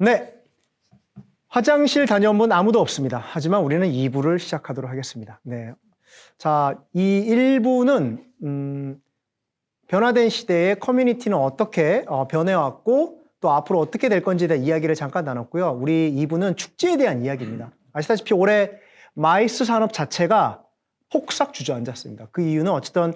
네, 화장실 다녀온 분 아무도 없습니다. 하지만 우리는 2부를 시작하도록 하겠습니다. 네, 자, 이 1부는 변화된 시대의 커뮤니티는 어떻게 변해왔고 또 앞으로 어떻게 될 건지에 대한 이야기를 잠깐 나눴고요. 우리 2부는 축제에 대한 이야기입니다. 아시다시피 올해 마이스 산업 자체가 폭삭 주저앉았습니다. 그 이유는 어쨌든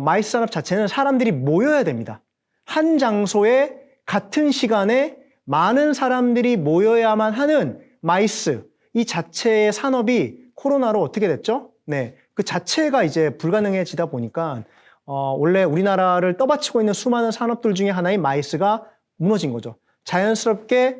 마이스 산업 자체는 사람들이 모여야 됩니다. 한 장소에 같은 시간에 많은 사람들이 모여야만 하는 마이스, 이 자체의 산업이 코로나로 어떻게 됐죠? 네, 그 자체가 이제 불가능해지다 보니까 원래 우리나라를 떠받치고 있는 수많은 산업들 중에 하나인 마이스가 무너진 거죠. 자연스럽게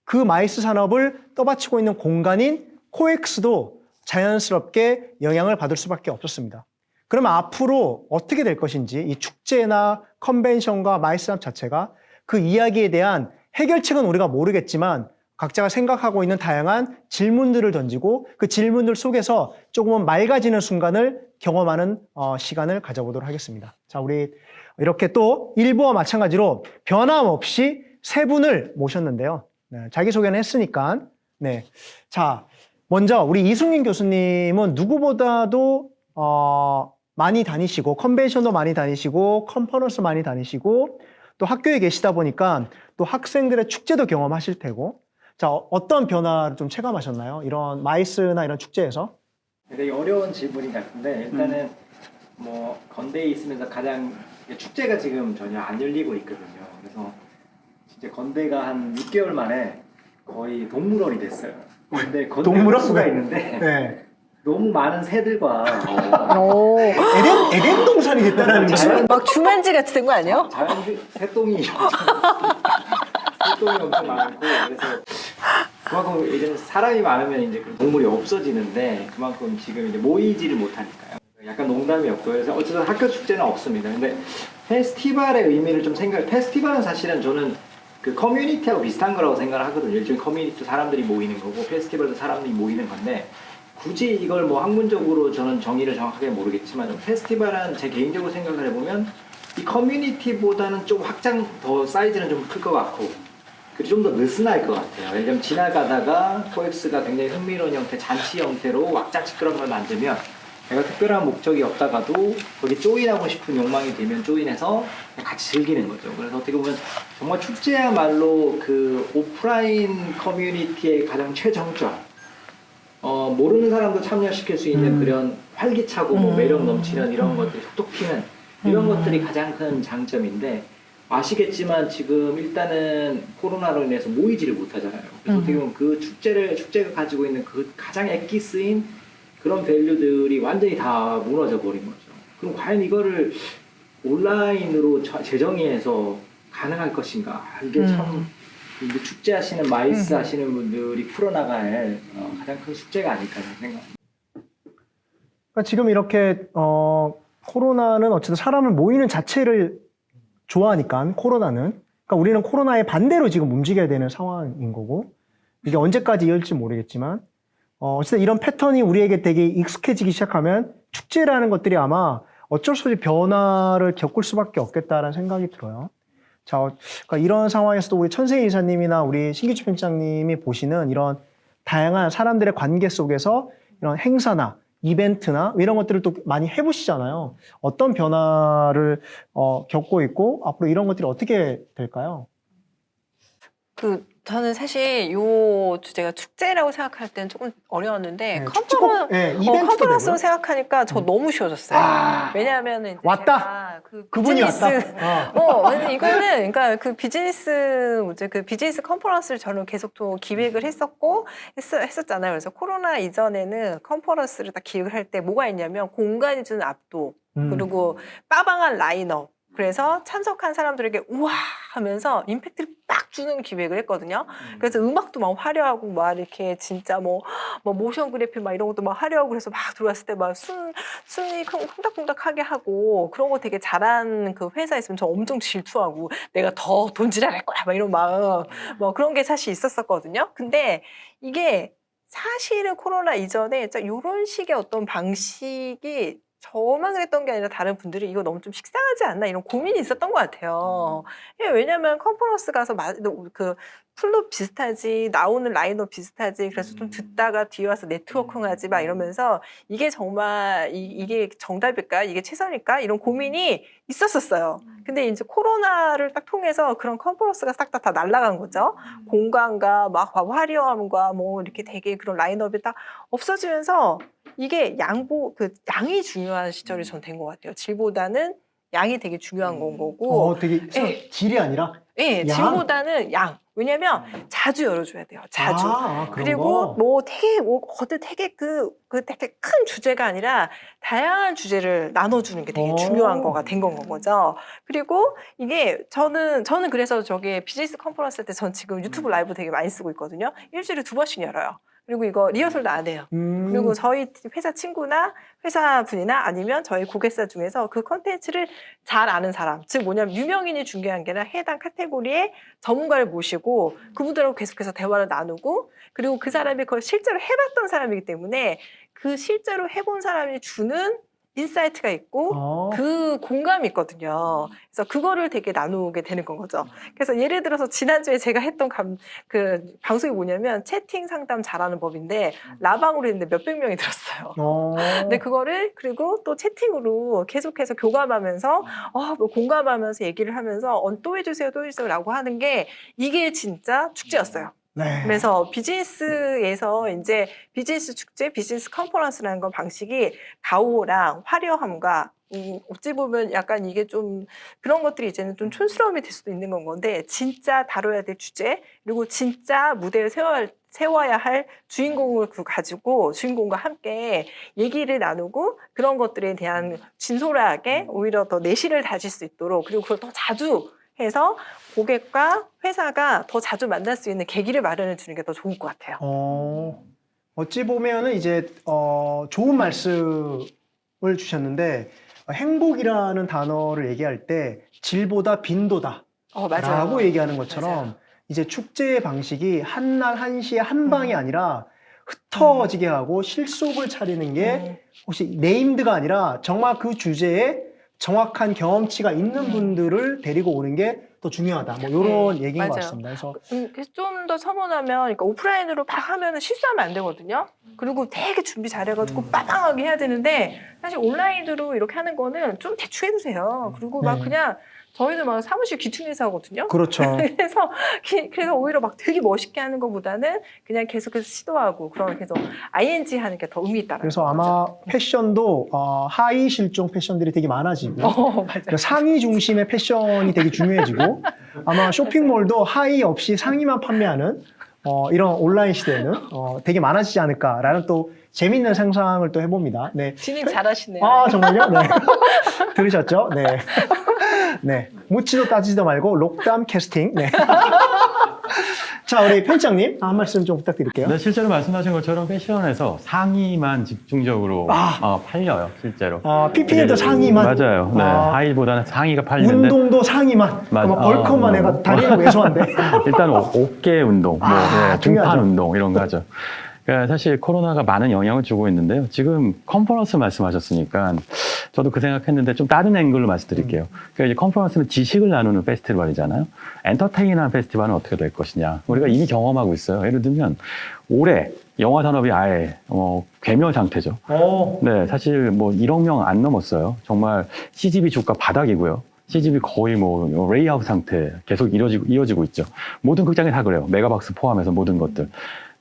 그 마이스 산업을 떠받치고 있는 공간인 코엑스도 자연스럽게 영향을 받을 수밖에 없었습니다. 그러면 앞으로 어떻게 될 것인지 이 축제나 컨벤션과 마이스 산업 자체가 그 이야기에 대한 해결책은 우리가 모르겠지만 각자가 생각하고 있는 다양한 질문들을 던지고 그 질문들 속에서 조금은 맑아지는 순간을 경험하는 시간을 가져보도록 하겠습니다. 자, 우리 이렇게 또 1부와 마찬가지로 변함없이 세 분을 모셨는데요. 네, 자기소개는 했으니까. 네. 자, 먼저 우리 이승민 교수님은 누구보다도 많이 다니시고 컨벤션도 많이 다니시고 컨퍼런스 많이 다니시고 또 학교에 계시다 보니까 또 학생들의 축제도 경험하실 테고 자, 어떤 변화를 좀 체감하셨나요? 이런 마이스나 이런 축제에서? 되게 어려운 질문인 것 같은데 일단은 뭐 건대에 있으면서 가장 축제가 지금 전혀 안 열리고 있거든요. 그래서 진짜 건대가 한 6개월 만에 거의 동물원이 됐어요. 근데 건대가 수가 있는데 네. 너무 많은 새들과 오. 에덴 동산이 됐다는 거죠? 막 주만지 같이 된 거 아니에요? 새똥이 새똥이 엄청 많고 그래서 그만큼 이제 사람이 많으면 이제 동물이 없어지는데 그만큼 지금 이제 모이지를 못하니까요. 약간 농담이었고요. 그래서 어쨌든 학교 축제는 없습니다. 근데 페스티벌의 의미를 좀 페스티벌은 사실은 저는 그 커뮤니티하고 비슷한 거라고 생각을 하거든요. 일종의 커뮤니티 사람들이 모이는 거고 페스티벌도 사람들이 모이는 건데 굳이 이걸 뭐 학문적으로 저는 정의를 정확하게 모르겠지만 페스티벌은 제 개인적으로 생각을 해보면 이 커뮤니티보다는 좀 확장 더 사이즈는 좀 클 것 같고 그리고 좀 더 느슨할 것 같아요. 예를 들면 지나가다가 코엑스가 굉장히 흥미로운 형태, 잔치 형태로 왁자지 그런 걸 만들면 내가 특별한 목적이 없다가도 거기 조인하고 싶은 욕망이 들면 조인해서 같이 즐기는 거죠. 그래서 어떻게 보면 정말 축제야말로 그 오프라인 커뮤니티의 가장 최정점 모르는 사람도 참여시킬 수 있는 그런 활기차고 뭐 매력 넘치는 이런 것들이 톡톡 튀는 이런 것들이 가장 큰 장점인데 아시겠지만 지금 일단은 코로나로 인해서 모이지를 못하잖아요. 그래서 어떻게 보면 그 축제가 가지고 있는 그 가장 액기 쓰인 그런 밸류들이 완전히 다 무너져 버린 거죠. 그럼 과연 이거를 온라인으로 재정의해서 가능할 것인가? 이게 참 축제 하시는 마이스 하시는 분들이 풀어나갈 가장 큰 숙제가 아닐까 생각합니다. 그러니까 지금 이렇게 코로나는 어쨌든 사람을 모이는 자체를 좋아하니까 코로나는 그러니까 우리는 코로나의 반대로 지금 움직여야 되는 상황인 거고 이게 언제까지 이어질지 모르겠지만 어쨌든 이런 패턴이 우리에게 되게 익숙해지기 시작하면 축제라는 것들이 아마 어쩔 수 없이 변화를 겪을 수밖에 없겠다라는 생각이 들어요. 자, 그러니까 이런 상황에서도 우리 천세희 이사님이나 우리 신기주 편집장님이 보시는 이런 다양한 사람들의 관계 속에서 이런 행사나 이벤트나 이런 것들을 또 많이 해보시잖아요. 어떤 변화를 겪고 있고 앞으로 이런 것들이 어떻게 될까요? 저는 사실 요 주제가 축제라고 생각할 때는 조금 어려웠는데 네, 이벤트도 컨퍼런스로 되고요. 생각하니까 저 너무 쉬워졌어요. 왜냐하면 왔다. 그분이 왔다. 왜냐면 이거는 그러니까 그 비즈니스 컨퍼런스를 저는 계속 또 기획을 했었잖아요. 그래서 코로나 이전에는 컨퍼런스를 딱 기획을 할 때 뭐가 있냐면 공간이 주는 압도 그리고 빠방한 라인업. 그래서 참석한 사람들에게 우와 하면서 임팩트를 빡 주는 기획을 했거든요. 그래서 음악도 막 화려하고 막 이렇게 진짜 뭐 모션 그래픽 막 이런 것도 막 화려하고 그래서 막 들어왔을 때 막 숨이 콩닥콩닥하게 하고 그런 거 되게 잘한 그 회사 있으면 저 엄청 질투하고 내가 더 돈질할 거야 막 이런 마음 뭐 그런 게 사실 있었거든요. 근데 이게 사실은 코로나 이전에 이런 식의 어떤 방식이 저만 그랬던 게 아니라 다른 분들이 이거 너무 좀 식상하지 않나 이런 고민이 있었던 것 같아요. 왜냐면 컨퍼런스 가서 그 플롯 비슷하지 나오는 라인업 비슷하지 그래서 좀 듣다가 뒤에 와서 네트워킹하지 막 이러면서 이게 정말 이게 정답일까 이게 최선일까 이런 고민이 있었었어요. 근데 이제 코로나를 딱 통해서 그런 컨퍼런스가 싹 다 날아간 거죠. 공간과 막 화려함과 뭐 이렇게 되게 그런 라인업이 딱 없어지면서 이게 양이 중요한 시절이 전 된 것 같아요. 질보다는 양이 되게 중요한 건 거고. 되게 네. 질이 아니라 예, 양? 질보다는 양. 왜냐면 자주 열어줘야 돼요. 자주. 그런 그리고 거. 뭐 되게 되게 되게 큰 주제가 아니라 다양한 주제를 나눠주는 게 되게 중요한 거가 된 건 거죠. 그리고 이게 저는 그래서 저기 비즈니스 컨퍼런스 때 전 지금 유튜브 라이브 되게 많이 쓰고 있거든요. 일주일에 2번씩 열어요. 그리고 이거 리허설도 안 해요. 그리고 저희 회사 친구나 회사 분이나 아니면 저희 고객사 중에서 그 컨텐츠를 잘 아는 사람, 즉 뭐냐면 유명인이 중요한 게 아니라 해당 카테고리의 전문가를 모시고 그분들하고 계속해서 대화를 나누고 그리고 그 사람이 그걸 실제로 해봤던 사람이기 때문에 그 실제로 해본 사람이 주는 인사이트가 있고 그 공감이 있거든요. 그래서 그거를 되게 나누게 되는 건 거죠. 그래서 예를 들어서 지난주에 제가 했던 그 방송이 뭐냐면 채팅 상담 잘하는 법인데 라방으로 했는데 몇백 명이 들었어요. 근데 그거를 그리고 또 채팅으로 계속해서 교감하면서 뭐 공감하면서 얘기를 하면서 또 해주세요 라고 하는 게 이게 진짜 축제였어요. 네. 그래서 비즈니스에서 이제 비즈니스 축제, 비즈니스 컨퍼런스라는 건 방식이 가오랑 화려함과 어찌 보면 약간 이게 좀 그런 것들이 이제는 좀 촌스러움이 될 수도 있는 건 건데 진짜 다뤄야 될 주제 그리고 진짜 무대를 세워야 할 주인공을 가지고 주인공과 함께 얘기를 나누고 그런 것들에 대한 진솔하게 오히려 더 내실을 다질 수 있도록 그리고 그걸 더 자주 해서 고객과 회사가 더 자주 만날 수 있는 계기를 마련해 주는 게 더 좋을 것 같아요. 어찌 보면은 이제 좋은 말씀을 주셨는데 행복이라는 단어를 얘기할 때 질보다 빈도다 라고 얘기하는 것처럼 맞아요. 이제 축제의 방식이 한날 한시에 한 방이 아니라 흩어지게 하고 실속을 차리는 게 혹시 네임드가 아니라 정말 그 주제에 정확한 경험치가 있는 분들을 데리고 오는 게 더 중요하다. 뭐 이런 얘기인 것 맞아요. 같습니다. 그래서 좀 더 첨언하면 그러니까 오프라인으로 막 하면은 실수하면 안 되거든요. 그리고 되게 준비 잘해가지고 빠방하게 해야 되는데 사실 온라인으로 이렇게 하는 거는 좀 대충 해주세요. 그리고 막 네. 그냥 저희는 막 사무실 귀퉁이에서 하거든요. 그렇죠. 그래서 오히려 막 되게 멋있게 하는 것보다는 그냥 계속해서 시도하고 그런 계속 ING 하는 게 더 의미 있다는 그래서 거죠. 아마 패션도 하이 실종 패션들이 되게 많아지고 맞아요. 그러니까 상위 중심의 패션이 되게 중요해지고 아마 쇼핑몰도 하이 없이 상위만 판매하는 이런 온라인 시대에는 되게 많아지지 않을까라는 또 재밌는 상상을 또 해봅니다. 네. 진행 잘하시네요. 정말요? 네. 들으셨죠? 네. 네. 묻지도 따지지도 말고 록담 캐스팅. 네. 자, 우리 편집장님 한 말씀 좀 부탁드릴게요. 네, 실제로 말씀하신 것처럼 패션에서 상의만 집중적으로 팔려요, 실제로. PPL도 상의만. 맞아요. 네, 하의보다는 상의가 팔리는데. 운동도 상의만. 벌크업만 해가 다리는 왜소한데. 일단 어깨 운동, 등판 중요하죠. 운동 이런 거 하죠. 그러니까 사실 코로나가 많은 영향을 주고 있는데요. 지금 컨퍼런스 말씀하셨으니까 저도 그 생각했는데 좀 다른 앵글로 말씀드릴게요. 그러니까 이제 컨퍼런스는 지식을 나누는 페스티벌이잖아요. 엔터테인하는 페스티벌은 어떻게 될 것이냐. 우리가 이미 경험하고 있어요. 예를 들면 올해 영화 산업이 아예 괴멸 상태죠. 네, 사실 뭐 1억 명 안 넘었어요. 정말 CGV 주가 바닥이고요. CGV 거의 뭐 레이아웃 상태 계속 이어지고 있죠. 모든 극장이 다 그래요. 메가박스 포함해서 모든 것들.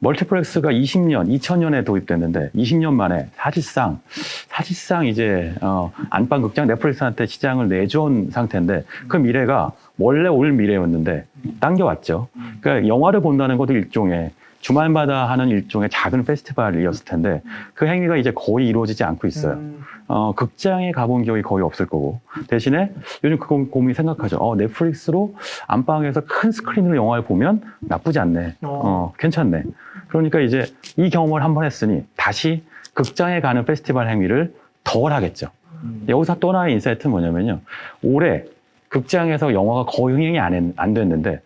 멀티플렉스가 2000년에 도입됐는데 20년 만에 사실상 이제 안방 극장 넷플릭스한테 시장을 내준 상태인데 그 미래가 원래 올 미래였는데 당겨왔죠. 그러니까 영화를 본다는 것도 일종의 주말마다 하는 일종의 작은 페스티벌이었을 텐데 그 행위가 이제 거의 이루어지지 않고 있어요. 극장에 가본 기억이 거의 없을 거고 대신에 요즘 그 고민이 생각하죠. 넷플릭스로 안방에서 큰 스크린으로 영화를 보면 나쁘지 않네. 괜찮네. 그러니까 이제 이 경험을 한번 했으니 다시 극장에 가는 페스티벌 행위를 덜 하겠죠. 여기서 또 하나의 인사이트는 뭐냐면요. 올해 극장에서 영화가 거의 흥행이 안 됐는데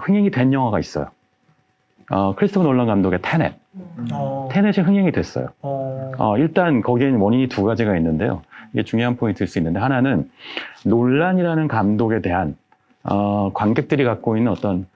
흥행이 된 영화가 있어요. 크리스토퍼 놀란 감독의 테넷. 테넷이 흥행이 됐어요. 어. 일단 거기에는 원인이 두 가지가 있는데요. 이게 중요한 포인트일 수 있는데 하나는 논란이라는 감독에 대한 관객들이 갖고 있는 어떤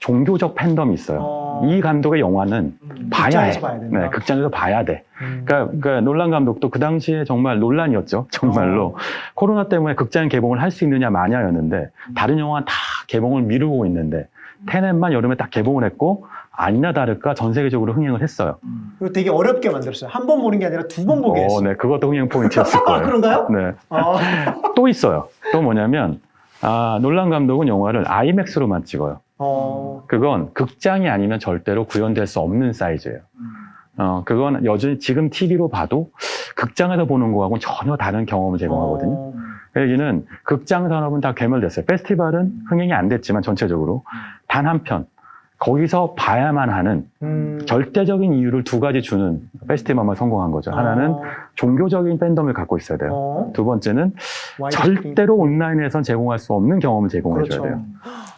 종교적 팬덤이 있어요. 이 감독의 영화는 봐야 해. 극장에서 봐야 된다. 네, 극장에서 봐야 돼. 그러니까 논란 감독도 그 당시에 정말 논란이었죠. 정말로. 코로나 때문에 극장 개봉을 할 수 있느냐 마냐였는데 다른 영화는 다 개봉을 미루고 있는데 테넷만 여름에 딱 개봉을 했고 아니나 다를까 전 세계적으로 흥행을 했어요. 그리고 되게 어렵게 만들었어요. 한 번 보는 게 아니라 두 번 보게 했어요. 네, 그것도 흥행 포인트였을 거예요. 그런가요? 네. 아. 또 있어요. 또 뭐냐면 놀란 감독은 영화를 아이맥스로만 찍어요. 그건 극장이 아니면 절대로 구현될 수 없는 사이즈예요. 그건 여전히 지금 TV로 봐도 극장에서 보는 거하고는 전혀 다른 경험을 제공하거든요. 여기는 극장 산업은 다 괴멸됐어요. 페스티벌은 흥행이 안 됐지만 전체적으로 단 한 편 거기서 봐야만 하는 절대적인 이유를 두 가지 주는 페스티벌만 성공한 거죠. 하나는 종교적인 팬덤을 갖고 있어야 돼요. 두 번째는 절대로 온라인에선 제공할 수 없는 경험을 제공해줘야 돼요.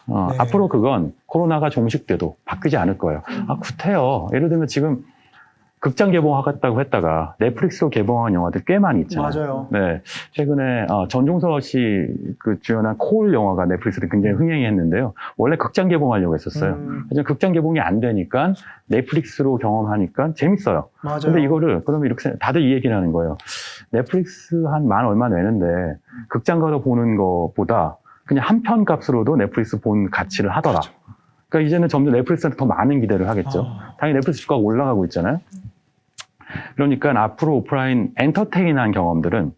네. 앞으로 그건 코로나가 종식돼도 바뀌지 않을 거예요. 구태여. 예를 들면 지금 극장 개봉하겠다고 했다가 넷플릭스로 개봉한 영화들 꽤 많이 있잖아요. 맞아요. 네. 최근에 전종서 씨 그 주연한 콜 영화가 넷플릭스로 굉장히 흥행이 했는데요. 원래 극장 개봉하려고 했었어요. 하지만 극장 개봉이 안 되니까 넷플릭스로 경험하니까 재밌어요. 맞아요. 근데 이거를 그러면 이렇게 다들 이 얘기를 하는 거예요. 넷플릭스 한 만 얼마 내는데 극장 가서 보는 것보다 그냥 한 편 값으로도 넷플릭스 본 가치를 하더라. 그러니까 이제는 점점 넷플릭스한테 더 많은 기대를 하겠죠. 당연히 넷플릭스 주가가 올라가고 있잖아요. 그러니까 앞으로 오프라인 엔터테인한 경험들은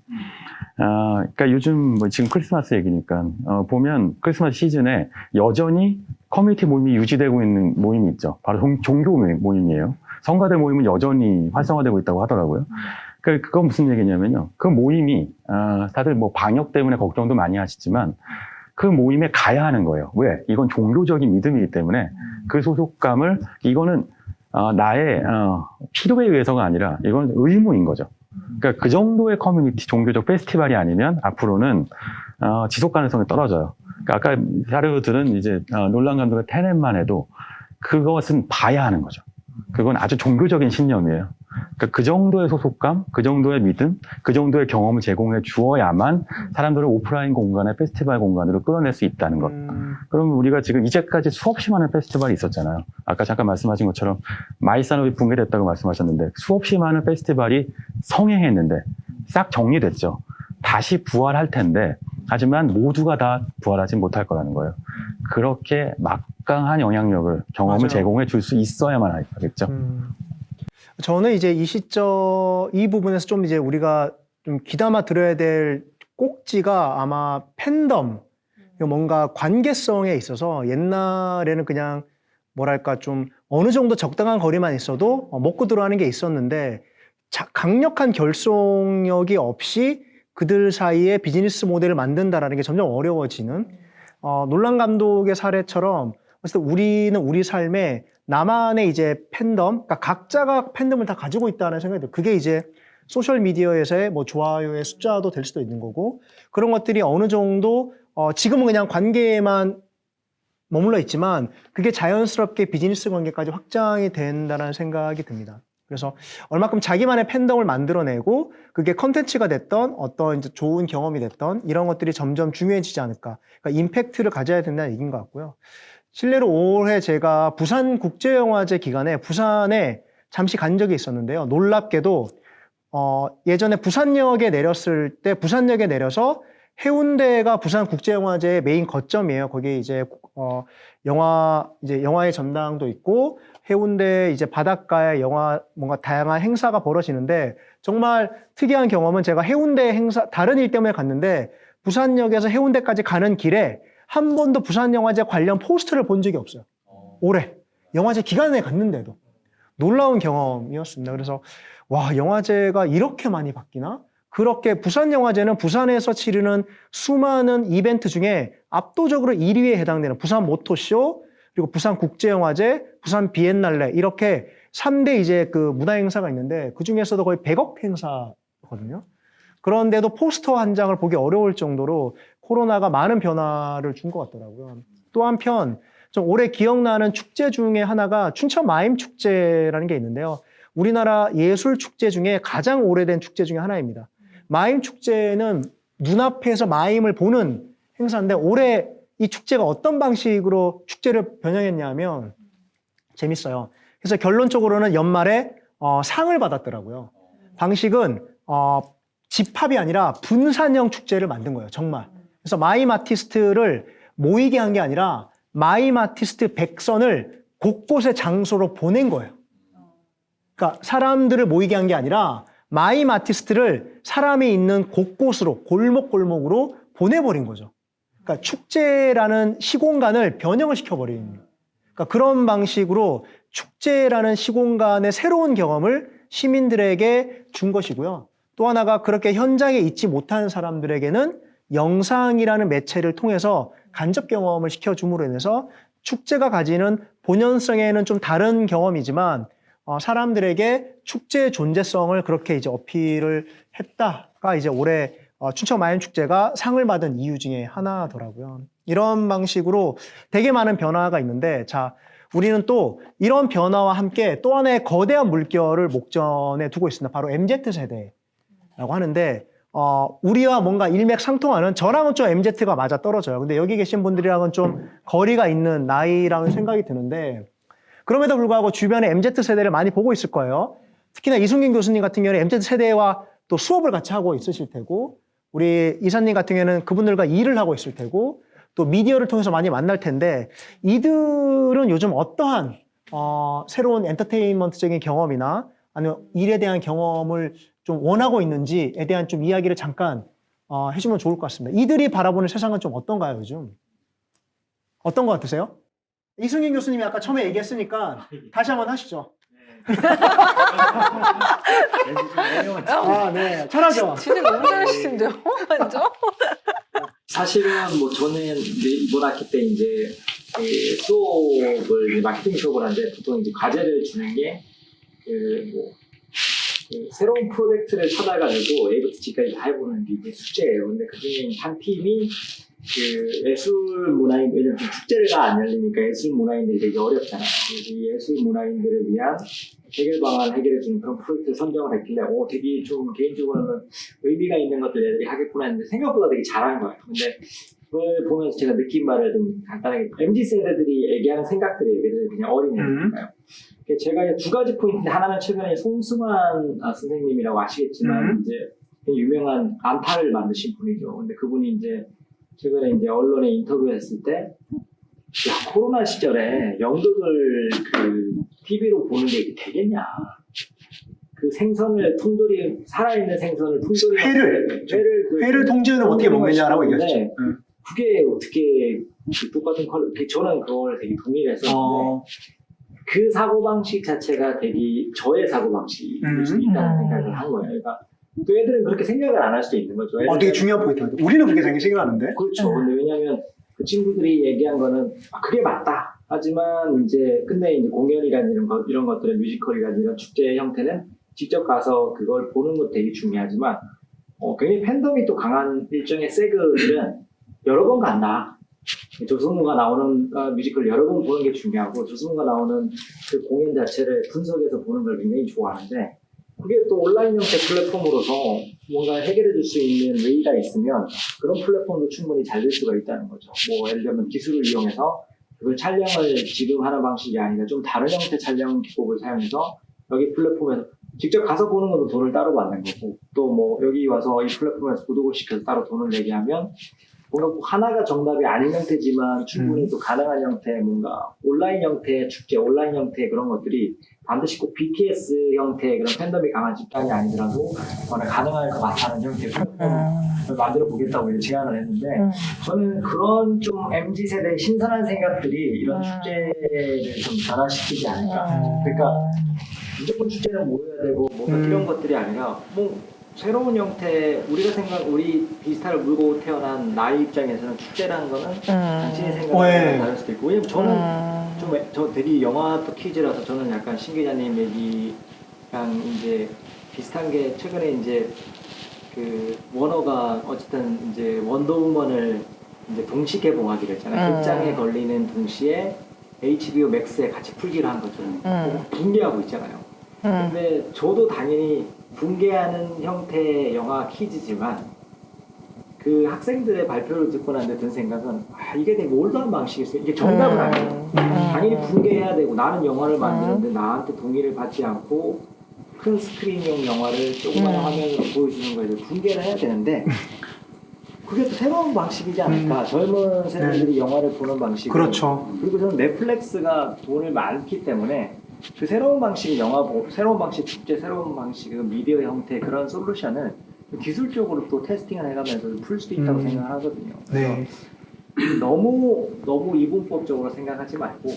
그러니까 요즘 뭐 지금 크리스마스 얘기니까 보면 크리스마스 시즌에 여전히 커뮤니티 모임이 유지되고 있는 모임이 있죠. 바로 종교 모임이에요. 성가대 모임은 여전히 활성화되고 있다고 하더라고요. 그러니까 그건 무슨 얘기냐면요. 그 모임이 다들 뭐 방역 때문에 걱정도 많이 하시지만 그 모임에 가야 하는 거예요. 왜? 이건 종교적인 믿음이기 때문에 그 소속감을 이거는 나의 필요에 의해서가 아니라 이건 의무인 거죠. 그러니까 그 정도의 커뮤니티 종교적 페스티벌이 아니면 앞으로는 지속 가능성이 떨어져요. 그러니까 아까 자료들은 이제 놀란 감독의 테넷만 해도 그것은 봐야 하는 거죠. 그건 아주 종교적인 신념이에요. 그러니까 그 정도의 소속감, 그 정도의 믿음, 그 정도의 경험을 제공해 주어야만 사람들을 오프라인 공간에 페스티벌 공간으로 끌어낼 수 있다는 것. 그럼 우리가 지금 이제까지 수없이 많은 페스티벌이 있었잖아요. 아까 잠깐 말씀하신 것처럼 마이 산업이 붕괴됐다고 말씀하셨는데 수없이 많은 페스티벌이 성행했는데 싹 정리됐죠. 다시 부활할 텐데 하지만 모두가 다 부활하지 못할 거라는 거예요. 그렇게 막강한 영향력을 경험을 맞아요. 제공해 줄 수 있어야만 하겠죠. 저는 이제 이 부분에서 좀 이제 우리가 좀 귀담아 들어야 될 꼭지가 아마 팬덤, 뭔가 관계성에 있어서 옛날에는 그냥 뭐랄까 좀 어느 정도 적당한 거리만 있어도 먹고 들어가는 게 있었는데 강력한 결속력이 없이 그들 사이에 비즈니스 모델을 만든다라는 게 점점 어려워지는 놀란 감독의 사례처럼 어쨌든 우리는 우리 삶에 나만의 이제 팬덤, 그러니까 각자가 팬덤을 다 가지고 있다는 생각이 들어요. 그게 이제 소셜 미디어에서의 뭐 좋아요의 숫자도 될 수도 있는 거고 그런 것들이 어느 정도 지금은 그냥 관계에만 머물러 있지만 그게 자연스럽게 비즈니스 관계까지 확장이 된다는 생각이 듭니다. 그래서 얼마큼 자기만의 팬덤을 만들어내고 그게 컨텐츠가 됐던 어떤 이제 좋은 경험이 됐던 이런 것들이 점점 중요해지지 않을까. 그러니까 임팩트를 가져야 된다는 얘기인 것 같고요. 실례로 올해 제가 부산국제영화제 기간에 부산에 잠시 간 적이 있었는데요. 놀랍게도 예전에 부산역에 내렸을 때 부산역에 내려서 해운대가 부산국제영화제의 메인 거점이에요. 거기 이제 영화의 전당도 있고 해운대 이제 바닷가에 뭔가 다양한 행사가 벌어지는데 정말 특이한 경험은 제가 해운대 행사 다른 일 때문에 갔는데 부산역에서 해운대까지 가는 길에 한 번도 부산영화제 관련 포스터를 본 적이 없어요. 올해. 영화제 기간에 갔는데도. 놀라운 경험이었습니다. 그래서 와, 영화제가 이렇게 많이 바뀌나? 그렇게 부산영화제는 부산에서 치르는 수많은 이벤트 중에 압도적으로 1위에 해당되는 부산 모토쇼, 그리고 부산국제영화제, 부산 비엔날레 이렇게 3대 이제 그 문화행사가 있는데 그 중에서도 거의 100억 행사거든요. 그런데도 포스터 한 장을 보기 어려울 정도로 코로나가 많은 변화를 준 것 같더라고요. 또 한편 좀 올해 기억나는 축제 중에 하나가 춘천 마임 축제라는 게 있는데요. 우리나라 예술 축제 중에 가장 오래된 축제 중에 하나입니다. 마임 축제는 눈앞에서 마임을 보는 행사인데 올해 이 축제가 어떤 방식으로 축제를 변형했냐면 재밌어요. 그래서 결론적으로는 연말에 상을 받았더라고요. 방식은 집합이 아니라 분산형 축제를 만든 거예요. 정말. 그래서 마임 아티스트를 모이게 한 게 아니라 마임 아티스트 100선을 곳곳의 장소로 보낸 거예요. 그러니까 사람들을 모이게 한 게 아니라 마임 아티스트를 사람이 있는 곳곳으로 골목골목으로 보내버린 거죠. 그러니까 축제라는 시공간을 변형을 시켜버린, 그러니까 그런 방식으로 축제라는 시공간의 새로운 경험을 시민들에게 준 것이고요. 또 하나가 그렇게 현장에 있지 못한 사람들에게는 영상이라는 매체를 통해서 간접 경험을 시켜줌으로 인해서 축제가 가지는 본연성에는 좀 다른 경험이지만 사람들에게 축제의 존재성을 그렇게 이제 어필을 했다가 이제 올해 춘천 마임 축제가 상을 받은 이유 중에 하나더라고요. 이런 방식으로 되게 많은 변화가 있는데, 자, 우리는 또 이런 변화와 함께 또 하나의 거대한 물결을 목전에 두고 있습니다. 바로 MZ세대라고 하는데, 우리와 뭔가 일맥상통하는, 저랑은 좀 MZ가 맞아 떨어져요. 근데 여기 계신 분들이랑은 좀 거리가 있는 나이라는 생각이 드는데, 그럼에도 불구하고 주변에 MZ세대를 많이 보고 있을 거예요. 특히나 이승균 교수님 같은 경우는 MZ세대와 또 수업을 같이 하고 있으실 테고, 우리 이사님 같은 경우는 그분들과 일을 하고 있을 테고, 또 미디어를 통해서 많이 만날 텐데, 이들은 요즘 어떠한 새로운 엔터테인먼트적인 경험이나 아니면 일에 대한 경험을 좀 원하고 있는지에 대한 좀 이야기를 잠깐 해주면 좋을 것 같습니다. 이들이 바라보는 세상은 좀 어떤가요, 요즘? 어떤 것 같으세요? 이승균 교수님이 아까 처음에 얘기했으니까 다시 한번 하시죠. 네. 잘하죠? 진짜 너무 잘하시는데요, 완전? 사실은 뭐 저는 이번 학기 때 이제 그 수업을 마케팅 수업을 하는데 보통 이제 과제를 주는 게 새로운 프로젝트를 찾아가지고 A부터 G까지 다 해보는 게 이게 숙제예요. 근데 그중에 한 팀이 그 예술 문화인, 왜냐면 축제가 안 열리니까 예술 문화인들이 되게 어렵잖아요. 그래서 이 예술 문화인들을 위한 해결 방안 해결해주는 그런 프로젝트를 선정을 했길래 되게 좀 개인적으로는 의미가 있는 것들 애들이 하겠구나 했는데 생각보다 되게 잘한 거예요. 근데 그걸 보면서 제가 느낀 바를 좀 간단하게, MZ세대들이 얘기하는 생각들이 얘기를 그냥 어린애들이니까요. 제가 이제 두 가지 포인트인데, 하나는 최근에 송승환 선생님이라고 아시겠지만 이제 유명한 안타를 만드신 분이죠. 근데 그분이 이제 최근에 이제 언론에 인터뷰했을 때, 야, 코로나 시절에 연극을 그 TV로 보는 게 이게 되겠냐. 그 생선을 통조림, 살아있는 생선을 통조림. 회를 통째로 어떻게 먹느냐라고 얘기하셨죠. 그게 어떻게 그 똑같은 저는 그걸 되게 동의를 했었는데, 그 사고방식 자체가 되게 저의 사고방식일 수 있다는 생각을 한 거예요. 그러니까 또 애들은 그렇게 생각을 안 할 수도 있는 거죠. 되게 중요한 포인트인데. 우리는 그렇게 생각하는데. 그렇죠. 근데 왜냐하면 그 친구들이 얘기한 거는 그게 맞다. 하지만 이제 근데 이제 공연이라는 이런 것들은 뮤지컬이라는 이런 축제 형태는 직접 가서 그걸 보는 것도 되게 중요하지만 굉장히 팬덤이 또 강한 일종의 세그들은 여러 번 간다. 조승우가 나오는 뮤지컬 여러 번 보는 게 중요하고, 조승우가 나오는 그 공연 자체를 분석해서 보는 걸 굉장히 좋아하는데, 그게 또 온라인 형태 플랫폼으로서 뭔가 해결해 줄 수 있는 웨이가 있으면 그런 플랫폼도 충분히 잘 될 수가 있다는 거죠. 뭐 예를 들면 기술을 이용해서 그걸 촬영을 지금 하는 방식이 아니라 좀 다른 형태 촬영 기법을 사용해서 여기 플랫폼에서 직접 가서 보는 것도 돈을 따로 받는 거고, 또 뭐 여기 와서 이 플랫폼에서 구독을 시켜서 따로 돈을 내게 하면 뭔가 하나가 정답이 아닌 형태지만 충분히 또 가능한 형태, 뭔가 온라인 형태의 축제, 온라인 형태의 그런 것들이 반드시 꼭 BTS 형태의 그런 팬덤이 강한 집단이 아니더라도 가능할 것 같다는 형태의 플랫폼을 만들어 보겠다고 제안을 했는데, 저는 그런 좀 MZ세대의 신선한 생각들이 이런 축제를 좀 변화시키지 않을까. 그러니까 무조건 축제는 모여야 되고 뭔가 이런 것들이 아니라 새로운 형태, 우리 비슷하게 물고 태어난 나의 입장에서는 축제라는 거는 당신의 생각과 다를 수도 있고, 왜냐면 저는 저 되게 영화 또 퀴즈라서 저는 약간 신 기자님 얘기랑 이제 비슷한 게, 최근에 이제 그 워너가 어쨌든 이제 원더우먼을 이제 동시 개봉하기로 했잖아요. 극장에 걸리는 동시에 HBO Max에 같이 풀기를 한 것처럼 붕괴하고 있잖아요. 음. 근데 저도 당연히 붕괴하는 형태의 영화 퀴즈지만 그 학생들의 발표를 듣고 난 뒤에 든 생각은 이게 되게 올드한 방식이었어요. 이게 정답은 아니에요. 당연히 붕괴해야 되고 나는 영화를 만드는데 나한테 동의를 받지 않고 큰 스크린용 영화를 조그마한 화면으로 보여주는 거에 붕괴를 해야 되는데 그게 또 새로운 방식이지 않을까. 젊은 세대들이 영화를 보는 방식. 그렇죠. 그리고 저는 넷플릭스가 돈을 많기 때문에 그 새로운 방식의 새로운 방식 축제, 새로운 방식의 미디어 형태 그런 솔루션을 기술적으로 또 테스팅을 해가면서 풀 수 있다고 생각을 하거든요. 네. 너무 이분법적으로 생각하지 말고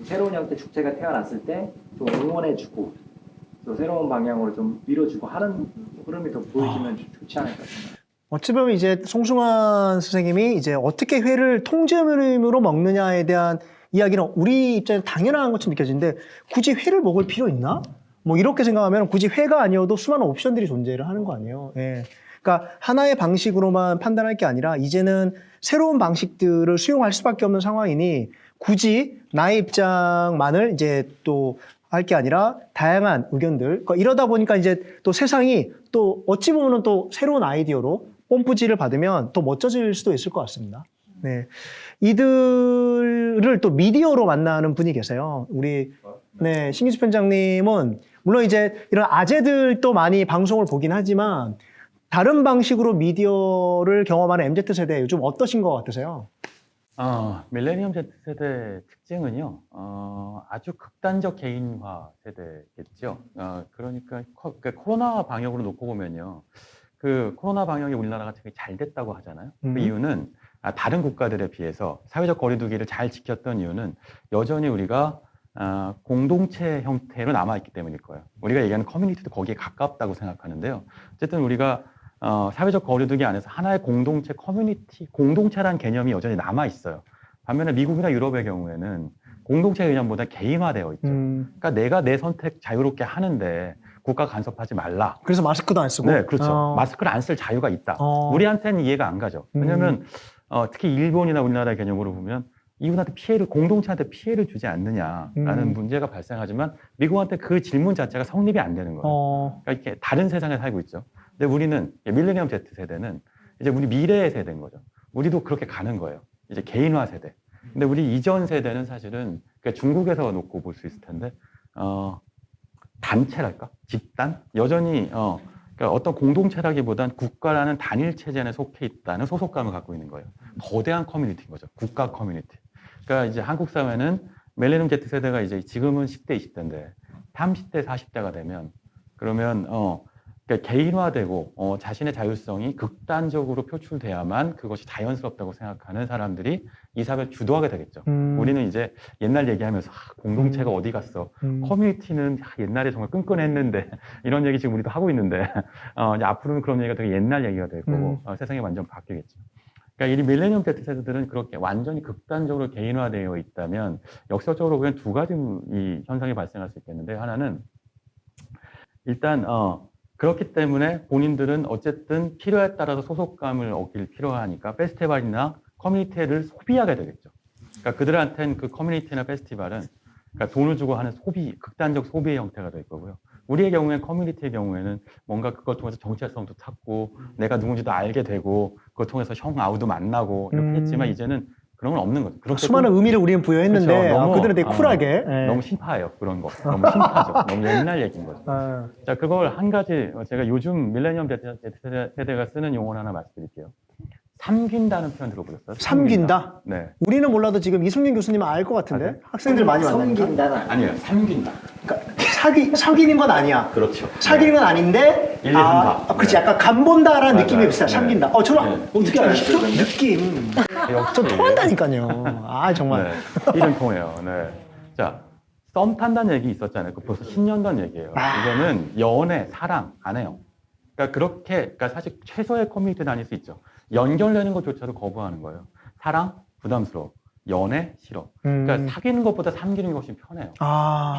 새로운 형태 축제가 태어났을 때 좀 응원해주고 또 새로운 방향으로 좀 밀어주고 하는 흐름이 더 보여지면 좋지 않을까 생각합니다. 어찌 보면 이제 송승환 선생님이 이제 어떻게 회를 통째로 먹느냐에 대한 이야기는 우리 입장에 당연한 것처럼 느껴지는데 굳이 회를 먹을 필요 있나? 뭐 이렇게 생각하면 굳이 회가 아니어도 수많은 옵션들이 존재를 하는 거 아니에요. 예. 그러니까 하나의 방식으로만 판단할 게 아니라 이제는 새로운 방식들을 수용할 수밖에 없는 상황이니 굳이 나의 입장만을 이제 또 할 게 아니라 다양한 의견들. 그러니까 이러다 보니까 이제 또 세상이 또 어찌 보면 또 새로운 아이디어로 뽐뿌지를 받으면 더 멋져질 수도 있을 것 같습니다. 네. 이들을 또 미디어로 만나는 분이 계세요. 우리, 네, 신기수 편장님은 물론 이제 이런 아재들도 많이 방송을 보긴 하지만 다른 방식으로 미디어를 경험하는 MZ세대 요즘 어떠신 것 같으세요? 밀레니엄 Z세대 특징은요, 아주 극단적 개인화 세대겠죠. 그러니까 코로나 방역으로 놓고 보면요. 그 코로나 방역이 우리나라가 되게 잘 됐다고 하잖아요. 그 이유는 다른 국가들에 비해서 사회적 거리두기를 잘 지켰던 이유는 여전히 우리가 공동체 형태로 남아있기 때문일 거예요. 우리가 얘기하는 커뮤니티도 거기에 가깝다고 생각하는데요. 어쨌든 우리가 사회적 거리두기 안에서 하나의 공동체, 커뮤니티, 공동체라는 개념이 여전히 남아있어요. 반면에 미국이나 유럽의 경우에는 공동체 개념보다 개인화되어 있죠. 그러니까 내가 내 선택 자유롭게 하는데 국가 간섭하지 말라. 그래서 마스크도 안 쓰고? 네, 그렇죠. 마스크를 안 쓸 자유가 있다. 우리한테는 이해가 안 가죠. 왜냐하면 특히 일본이나 우리나라의 개념으로 보면 이웃한테 피해를, 공동체한테 피해를 주지 않느냐라는 문제가 발생하지만 미국한테 그 질문 자체가 성립이 안 되는 거예요. 그러니까 이렇게 다른 세상에 살고 있죠. 근데 우리는 밀레니엄 Z세대는 이제 우리 미래의 세대인 거죠. 우리도 그렇게 가는 거예요. 이제 개인화 세대. 근데 우리 이전 세대는 사실은 그러니까 중국에서 놓고 볼 수 있을 텐데 단체랄까? 집단? 여전히 그러니까 어떤 공동체라기보단 국가라는 단일 체제 안에 속해 있다는 소속감을 갖고 있는 거예요. 거대한 커뮤니티인 거죠. 국가 커뮤니티. 그러니까 이제 한국 사회는 밀레니엄 Z세대가 이제 지금은 10대, 20대인데 30대, 40대가 되면 그러면 그러니까 개인화되고 자신의 자율성이 극단적으로 표출돼야만 그것이 자연스럽다고 생각하는 사람들이 이 사회를 주도하게 되겠죠. 우리는 이제 옛날 얘기하면서 공동체가 어디 갔어? 커뮤니티는 옛날에 정말 끈끈했는데 이런 얘기 지금 우리도 하고 있는데 이제 앞으로는 그런 얘기가 되게 옛날 얘기가 될 거고 세상이 완전 바뀌겠죠. 그러니까 이 밀레니엄 Z세대들은 그렇게 완전히 극단적으로 개인화되어 있다면 역설적으로 그냥 두 가지 이 현상이 발생할 수 있겠는데 하나는 일단 그렇기 때문에 본인들은 어쨌든 필요에 따라서 소속감을 얻길 필요하니까 페스티벌이나 커뮤니티를 소비하게 되겠죠. 그러니까 그들한테는 그 커뮤니티나 페스티벌은 그러니까 돈을 주고 하는 소비, 극단적 소비의 형태가 될 거고요. 우리의 경우에는 커뮤니티의 경우에는 뭔가 그걸 통해서 정체성도 찾고 내가 누군지도 알게 되고 그걸 통해서 형 아우도 만나고 이렇게 했지만 이제는 그런 건 없는 거죠. 그렇게 수많은 의미를 우리는 부여했는데 그렇죠. 너무, 그들은 되게 쿨하게. 너무 심파해요. 그런 거. 너무 심파죠. 너무 옛날 얘기인 거죠. 자, 그걸 한 가지 제가 요즘 밀레니엄 Z세대가 쓰는 용어를 하나 말씀드릴게요. 삼긴다는 표현 들어보셨어요? 삼긴다? 네. 우리는 몰라도 지금 이승민 교수님은 알 것 같은데? 학생들 많이 만나니까. 섬긴다는 아니에요. 삼긴다. 그러니까 사귀는 건 아니야. 그렇죠. 사귀는 건 아닌데, 일리 한다. 그렇지. 약간 간본다라는 맞아요. 느낌이 비슷해. 네. 삼긴다. 저는 네. 어떻게 아시죠? 느낌. 역시. 저 통한다니까요. 아, 정말. 네. 이름 통해요. 네. 자, 썸 탄다는 얘기 있었잖아요. 그 벌써 10년 전 얘기예요. 이거는 연애, 사랑 안 해요. 그러니까 사실 최소의 커뮤니티 다닐 수 있죠. 연결되는 것조차도 거부하는 거예요. 사랑 부담스러워. 연애 싫어. 그러니까 사귀는 것보다 삼기는 것이 편해요.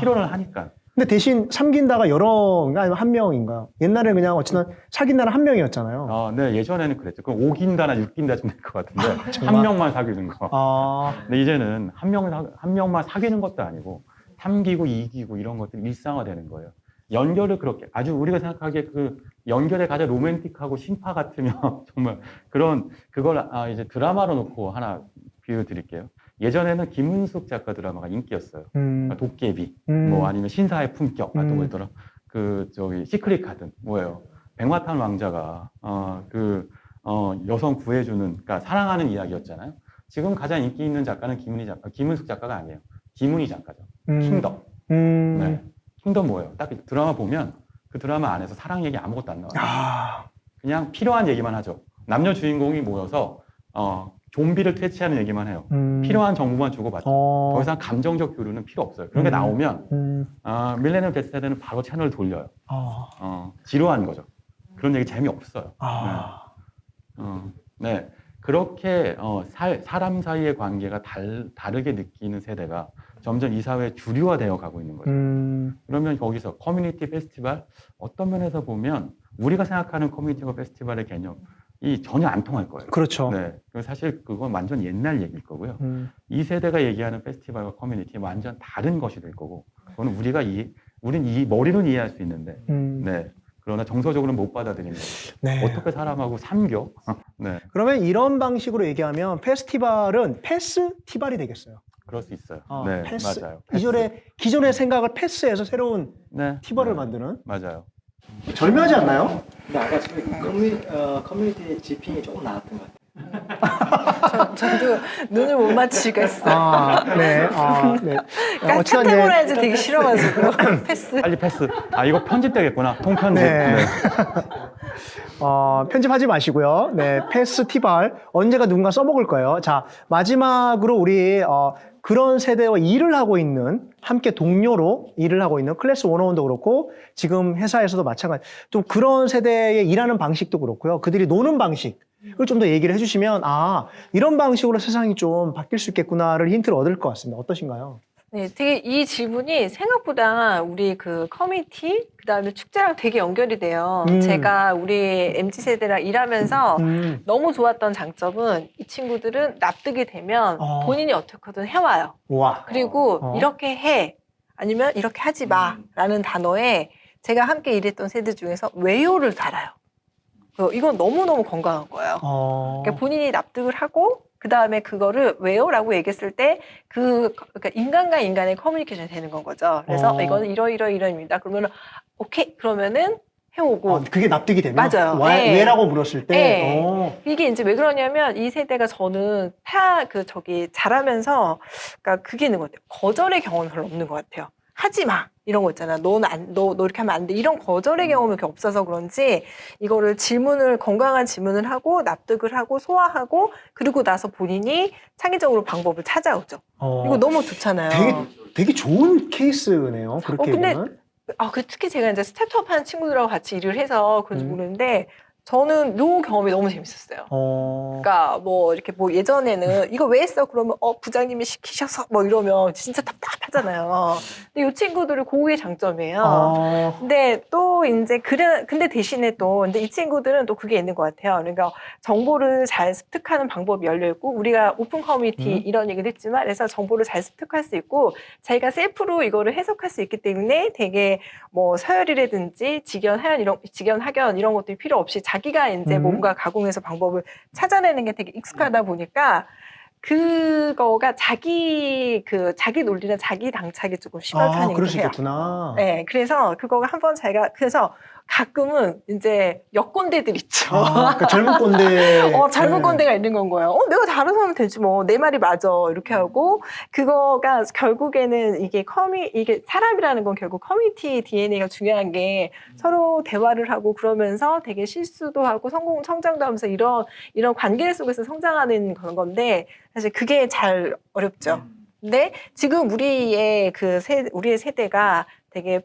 필요를 하니까. 근데 대신 삼긴다가 여러인가 아니면 한 명인가? 옛날에는 그냥 어쨌든 사귄다는 한 명이었잖아요. 네, 예전에는 그랬죠. 그럼 5긴다나 6긴다 좀 될 것 같은데 정말? 한 명만 사귀는 거. 아, 근데 이제는 한 명만 사귀는 것도 아니고 3기고 2기고 이런 것들이 일상화되는 거예요. 연결을 그렇게 아주 우리가 생각하기에 그 연결에 가장 로맨틱하고 신파 같으면 정말 그걸 이제 드라마로 놓고 하나 비유 드릴게요. 예전에는 김은숙 작가 드라마가 인기였어요. 그러니까 도깨비, 뭐 아니면 신사의 품격, 또 뭐였더라? 시크릿 가든, 뭐예요? 백마탄 왕자가, 여성 구해주는, 그러니까 사랑하는 이야기였잖아요. 지금 가장 인기 있는 작가는 김은숙 작가가 아니에요. 김은희 작가죠. 킹덤. 네. 킹덤 뭐예요? 딱 드라마 보면 그 드라마 안에서 사랑 얘기 아무것도 안 나와요. 그냥 필요한 얘기만 하죠. 남녀 주인공이 모여서, 좀비를 퇴치하는 얘기만 해요. 필요한 정보만 주고받죠. 더 이상 감정적 교류는 필요 없어요. 그런 게 나오면 밀레니엄 Z세대는 바로 채널을 돌려요. 지루한 거죠. 그런 얘기 재미없어요. 네. 그렇게 사람 사이의 관계가 다르게 느끼는 세대가 점점 이 사회에 주류화되어 가고 있는 거죠. 그러면 거기서 커뮤니티 페스티벌 어떤 면에서 보면 우리가 생각하는 커뮤니티 페스티벌의 개념이 전혀 안 통할 거예요. 그렇죠. 네, 사실 그건 완전 옛날 얘기일 거고요. 이 세대가 얘기하는 페스티벌과 커뮤니티 완전 다른 것이 될 거고, 그거는 우린 이 머리로는 이해할 수 있는데, 네. 그러나 정서적으로는 못 받아들이는 거죠. 네. 어떻게 사람하고 삼겨? 네, 그러면 이런 방식으로 얘기하면 페스티벌은 패스티벌이 되겠어요. 그럴 수 있어요. 아, 네, 패스. 맞아요. 기존의 생각을 패스해서 새로운 네, 티벌을 네, 만드는. 맞아요. 절묘하지 않나요? 근데 아까 지금 커뮤니티 지핑이 조금 나왔던 것 같아요. 저도 눈을 못 맞추겠어. 네. 네. 그러니까 카테고라이즈 되게 싫어가지고 패스. 빨리 패스. 이거 편집되겠구나. 통편집. 네. 네. 편집하지 마시고요. 네, 페스티벌 언제가 누군가 써먹을 거예요. 자, 마지막으로 우리 그런 세대와 일을 하고 있는, 함께 동료로 일을 하고 있는 클래스 101도 그렇고 지금 회사에서도 마찬가지. 좀 그런 세대의 일하는 방식도 그렇고요. 그들이 노는 방식을 좀 더 얘기를 해주시면 이런 방식으로 세상이 좀 바뀔 수 있겠구나를 힌트를 얻을 것 같습니다. 어떠신가요? 네, 되게 이 질문이 생각보다 우리 그 커뮤니티, 그다음에 축제랑 되게 연결이 돼요. 제가 우리 MZ세대랑 일하면서 너무 좋았던 장점은 이 친구들은 납득이 되면 본인이 어떻게든 해와요. 와. 그리고 이렇게 해, 아니면 이렇게 하지 마라는 단어에 제가 함께 일했던 세대 중에서 왜요를 달아요. 이건 너무너무 건강한 거예요. 그러니까 본인이 납득을 하고 그 다음에 그거를 왜요라고 얘기했을 때 그러니까 인간과 인간의 커뮤니케이션이 되는 건 거죠. 그래서 이거는 이러이러이러입니다. 그러면은 오케이 그러면은 해오고. 그게 납득이 되면? 맞아요. 네. 왜라고 물었을 때? 네. 이게 이제 왜 그러냐면 이 세대가 저는 자라면서 그러니까 그게 있는 것 같아요. 거절의 경험이 별로 없는 것 같아요. 하지 마. 이런 거 있잖아. 너 이렇게 하면 안 돼. 이런 거절의 경험이 이렇게 없어서 그런지 이거를 건강한 질문을 하고 납득을 하고 소화하고 그리고 나서 본인이 창의적으로 방법을 찾아오죠. 이거 너무 좋잖아요. 되게 좋은 케이스네요. 그렇게 보면. 특히 제가 이제 스타트업 하는 친구들하고 같이 일을 해서 그런지 모르는데 저는 요 경험이 너무 재밌었어요. 그러니까 이렇게 예전에는 이거 왜 했어? 그러면 부장님이 시키셔서 이러면 진짜 답답하잖아요. 근데 이 친구들은 그게 장점이에요. 근데 또 이제 근데 대신에 근데 이 친구들은 또 그게 있는 것 같아요. 그러니까 정보를 잘 습득하는 방법이 열려 있고 우리가 오픈 커뮤니티 이런 얘기를 했지만 그래서 정보를 잘 습득할 수 있고 자기가 셀프로 이거를 해석할 수 있기 때문에 되게 서열이라든지 직연 학연 이런 것들이 필요 없이 자기가 이제 뭔가 가공해서 방법을 찾아내는 게 되게 익숙하다 보니까 그거가 자기 논리나 자기 당착이 조금 심한 편이기도 그럴 수 해요. 있겠구나. 네, 그래서 그거가 한번 그래서 가끔은 이제 여꼰대들 있죠. 그러니까 젊은 꼰대. 젊은 꼰대가 있는 건 거예요. 내가 다른 사람 되지 뭐. 내 말이 맞아. 이렇게 하고 그거가 결국에는 이게 사람이라는 건 결국 커뮤니티 DNA가 중요한 게 서로 대화를 하고 그러면서 되게 실수도 하고 성장도 하면서 이런 관계 속에서 성장하는 그런 건데 사실 그게 잘 어렵죠. 근데 지금 우리의 세대가 되게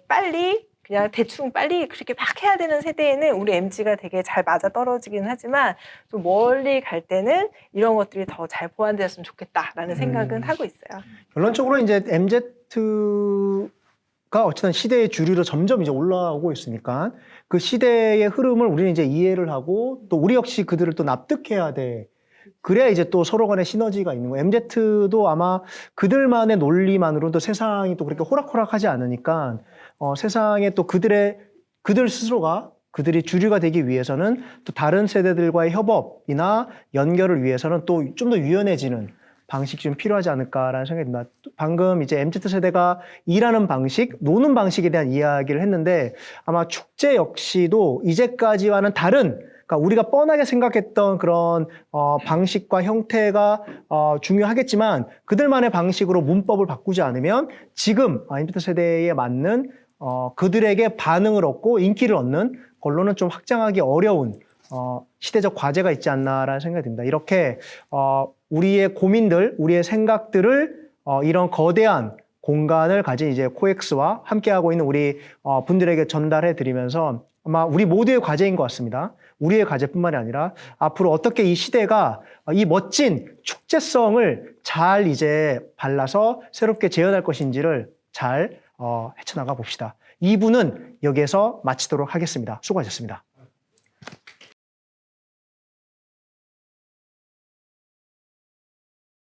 그냥 대충 빨리 그렇게 막 해야 되는 세대에는 우리 MZ가 되게 잘 맞아 떨어지긴 하지만 좀 멀리 갈 때는 이런 것들이 더 잘 보완되었으면 좋겠다라는 생각은 하고 있어요. 결론적으로 이제 MZ 어쨌든 시대의 주류로 점점 이제 올라오고 있으니까 그 시대의 흐름을 우리는 이제 이해를 하고 또 우리 역시 그들을 또 납득해야 돼. 그래야 이제 또 서로 간에 시너지가 있는 거예요. MZ도 아마 그들만의 논리만으로도 세상이 또 그렇게 호락호락하지 않으니까 세상에 또 그들 스스로가 그들이 주류가 되기 위해서는 또 다른 세대들과의 협업이나 연결을 위해서는 또 좀 더 유연해지는 방식이 좀 필요하지 않을까라는 생각이 듭니다. 방금 이제 MZ 세대가 일하는 방식, 노는 방식에 대한 이야기를 했는데 아마 축제 역시도 이제까지와는 다른 그러니까 우리가 뻔하게 생각했던 그런 방식과 형태가 중요하겠지만 그들만의 방식으로 문법을 바꾸지 않으면 지금 MZ 세대에 맞는 그들에게 반응을 얻고 인기를 얻는 걸로는 좀 확장하기 어려운 시대적 과제가 있지 않나라는 생각이 듭니다. 이렇게 우리의 고민들, 우리의 생각들을 이런 거대한 공간을 가진 이제 코엑스와 함께하고 있는 우리 분들에게 전달해 드리면서 아마 우리 모두의 과제인 것 같습니다. 우리의 과제뿐만이 아니라 앞으로 어떻게 이 시대가 이 멋진 축제성을 잘 이제 발라서 새롭게 재현할 것인지를 잘 헤쳐나가 봅시다. 2부는 여기에서 마치도록 하겠습니다. 수고하셨습니다.